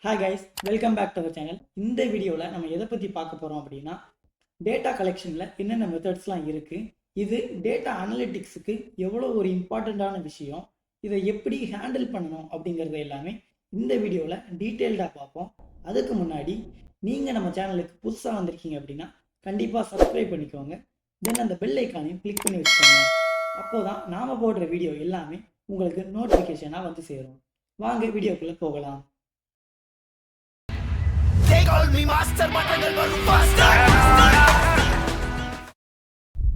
Hi guys, welcome back to our channel. இந்த வீடியோவில் நம்ம எதை பற்றி பார்க்க போகிறோம் அப்படின்னா, டேட்டா கலெக்ஷனில் என்னென்ன மெத்தட்ஸ்லாம் இருக்குது, இது டேட்டா அனலிட்டிக்ஸுக்கு எவ்வளோ ஒரு இம்பார்ட்டண்ட்டான விஷயம், இதை எப்படி ஹேண்டில் பண்ணணும் அப்படிங்கிறத எல்லாமே இந்த வீடியோவில் டீட்டெயில்டாக பார்ப்போம். அதுக்கு முன்னாடி நீங்கள் நம்ம சேனலுக்கு புதுசாக வந்திருக்கீங்க அப்படின்னா கண்டிப்பாக சப்ஸ்கிரைப் பண்ணிக்கோங்க. தென் அந்த பெல் ஐக்கானையும் கிளிக் பண்ணி வச்சுக்கோங்க. அப்போ தான் நாம் போடுற வீடியோ எல்லாமே உங்களுக்கு நோட்டிஃபிகேஷனாக வந்து சேரும். வாங்க வீடியோக்குள்ளே போகலாம்.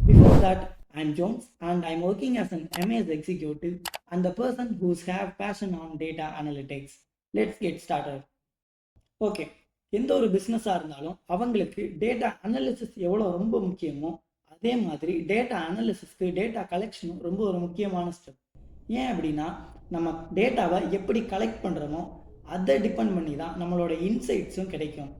Before that, I'm Jones and I'm working as an MAS executive and the person who's have passion on data analytics. Let's get started. Okay, எந்த ஒரு பிஸ்னஸாக இருந்தாலும் அவங்களுக்கு டேட்டா அனாலிசிஸ் எவ்வளோ ரொம்ப முக்கியமோ அதே மாதிரி டேட்டா அனாலிசிஸ்க்கு டேட்டா கலெக்ஷனும் ரொம்ப ஒரு முக்கியமான ஸ்டெப். ஏன் அப்படின்னா, நம்ம டேட்டாவை எப்படி கலெக்ட் பண்ணுறோமோ அதை டிபெண்ட் பண்ணி தான் நம்மளோட இன்சைட்ஸும் கிடைக்கும்.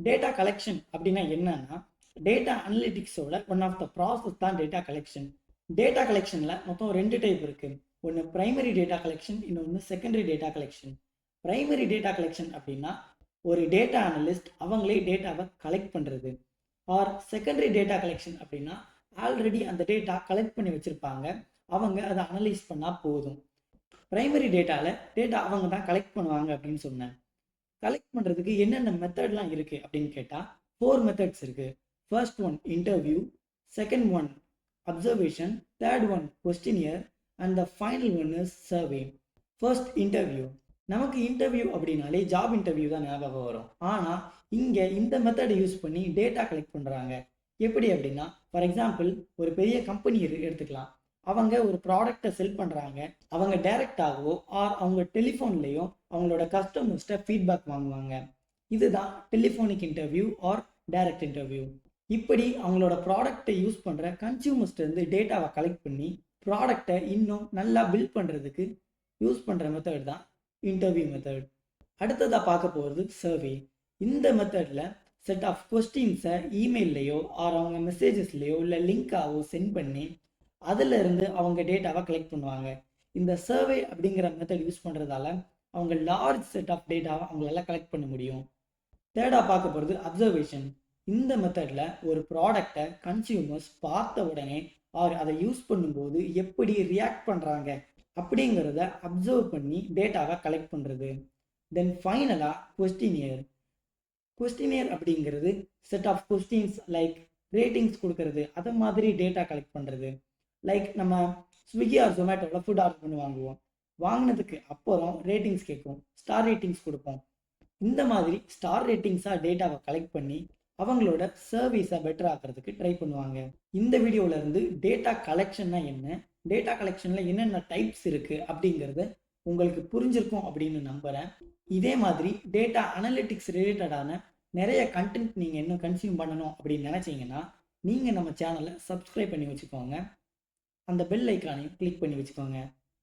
டேட்டா கலெக்ஷன் அப்படின்னா என்னன்னா, டேட்டா அனலிட்டிக்ஸோட ஒன் ஆஃப் த ப்ராசஸ் தான் டேட்டா கலெக்ஷன். டேட்டா கலெக்ஷனில் மொத்தம் 2 டைப் இருக்குது. ஒன்று பிரைமரி டேட்டா கலெக்ஷன், இன்னொன்று secondary data collection. Primary data collection அப்படின்னா ஒரு டேட்டா அனலிஸ்ட் அவங்களே டேட்டாவை கலெக்ட் பண்ணுறது. ஆர் செகண்டரி டேட்டா கலெக்ஷன் அப்படின்னா ஆல்ரெடி அந்த டேட்டா கலெக்ட் பண்ணி வச்சுருப்பாங்க, அவங்க அதை அனலைஸ் பண்ணால் போதும். பிரைமரி டேட்டாவில் டேட்டா அவங்க தான் கலெக்ட் பண்ணுவாங்க அப்படின்னு சொன்னேன். கலெக்ட் பண்ணுறதுக்கு என்னென்ன மெத்தட்லாம் இருக்குது அப்படின்னு கேட்டால் 4 மெத்தட்ஸ் இருக்குது. First one interview, second one observation, third one questionnaire and the final one is survey. First interview. நமக்கு இன்டர்வியூ அப்படின்னாலே ஜாப் இன்டர்வியூ தான் ஞாபகம் வரும். ஆனால் இங்கே இந்த மெத்தடை யூஸ் பண்ணி டேட்டா கலெக்ட் பண்ணுறாங்க. எப்படி அப்படின்னா, ஃபார் எக்ஸாம்பிள் ஒரு பெரிய கம்பெனி எடுத்துக்கலாம். அவங்க ஒரு ப்ராடக்டை செல் பண்ணுறாங்க. அவங்க டைரெக்டாகவோ ஆர் அவங்க டெலிஃபோன்லேயோ அவங்களோட கஸ்டமர்ஸ்கிட்ட ஃபீட்பேக் வாங்குவாங்க. இதுதான் telephonic interview R direct interview. இப்படி அவங்களோட ப்ராடக்டை யூஸ் பண்ணுற கன்சியூமர்ஸ்லேருந்து டேட்டாவை கலெக்ட் பண்ணி ப்ராடக்டை இன்னும் நல்லா பில்ட் பண்ணுறதுக்கு யூஸ் பண்ணுற மெத்தட் தான் இன்டர்வியூ மெத்தட். அடுத்ததாக பார்க்க போகிறது சர்வே. இந்த மெத்தடில் செட் ஆஃப் கொஸ்டின்ஸை இமெயில்லையோ ஆர் அவங்க மெசேஜஸ்லையோ இல்லை லிங்காவோ சென்ட் பண்ணி அதில் இருந்து அவங்க டேட்டாவை கலெக்ட் பண்ணுவாங்க. இந்த சர்வே அப்படிங்கிற மெத்தட் யூஸ் பண்ணுறதால அவங்க லார்ஜ் செட் ஆஃப் டேட்டாவை அவங்களால கலெக்ட் பண்ண முடியும். தேர்டாக பார்க்க போகிறது அப்சர்வேஷன். இந்த மெத்தடில் ஒரு ப்ராடக்டை கன்சியூமர்ஸ் பார்த்த உடனே ஆர் அதை யூஸ் பண்ணும்போது எப்படி ரியாக்ட் பண்ணுறாங்க அப்படிங்கிறத அப்சர்வ் பண்ணி டேட்டாவை கலெக்ட் பண்ணுறது. தென் ஃபைனலாக கொஸ்டினியர். கொஸ்டினியர் அப்படிங்கிறது set of questions like ratings கொடுக்கறது, அதை மாதிரி டேட்டா கலெக்ட் பண்ணுறது. லைக் நம்ம ஸ்விக்கி ஆர் ஜொமேட்டோவில் ஃபுட் ஆர்டர் பண்ணி வாங்குவோம். வாங்கினதுக்கு அப்புறம் ரேட்டிங்ஸ் கேட்கும், ஸ்டார் ரேட்டிங்ஸ் கொடுப்போம். இந்த மாதிரி ஸ்டார் ரேட்டிங்ஸாக டேட்டாவை கலெக்ட் பண்ணி அவங்களோட சர்வீஸை பெட்டர் ஆக்கிறதுக்கு ட்ரை பண்ணுவாங்க. இந்த வீடியோவில் இருந்து டேட்டா கலெக்ஷன்னா என்ன, டேட்டா கலெக்ஷனில் என்னென்ன டைப்ஸ் இருக்குது அப்படிங்கிறது உங்களுக்கு புரிஞ்சிருக்கும் அப்படின்னு நம்புகிறேன். இதே மாதிரி டேட்டா அனலிட்டிக்ஸ் ரிலேட்டடான நிறைய கண்டென்ட் நீங்கள் இன்னும் கன்சியூம் பண்ணணும் அப்படின்னு நினச்சிங்கன்னா நீங்கள் நம்ம சேனலை சப்ஸ்கிரைப் பண்ணி வச்சுக்கோங்க. அந்த பெல் ஐக்கானையும் கிளிக் பண்ணி வச்சுக்கோங்க.